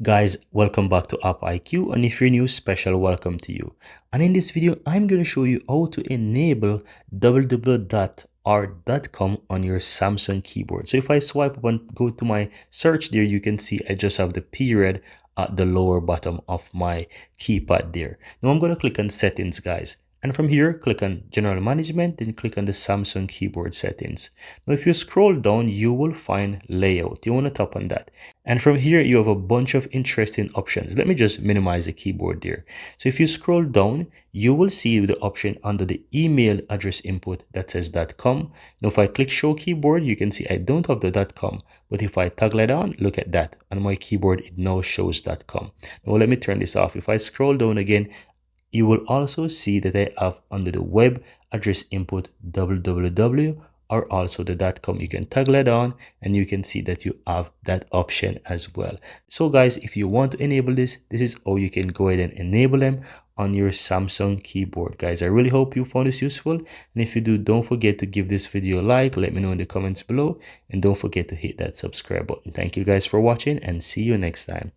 Guys, welcome back to AppIQ, and if you're new, special welcome to you. And in this video, I'm going to show you how to enable www.art.com on your Samsung keyboard. So if I swipe up and go to my search there, you can see I just have the period at the lower bottom of my keypad there. Now I'm going to click on settings, guys. And from here, click on General Management, then click on the Samsung keyboard settings. Now, if you scroll down, you will find Layout. You want to tap on that. And from here, you have a bunch of interesting options. Let me just minimize the keyboard there. So if you scroll down, you will see the option under the email address input that says .com. Now, if I click Show Keyboard, you can see I don't have the .com. But if I toggle it on, look at that. On my keyboard, it now shows .com. Now, let me turn this off. If I scroll down again, you will also see that I have under the web address input www or also the .com. You can toggle it on and you can see that you have that option as well. So guys, if you want to enable this is how you can go ahead and enable them on your Samsung keyboard. Guys, I really hope you found this useful, and if you do, don't forget to give this video a like. Let me know in the comments below, and don't forget to hit that subscribe button. Thank you guys for watching, and see you next time.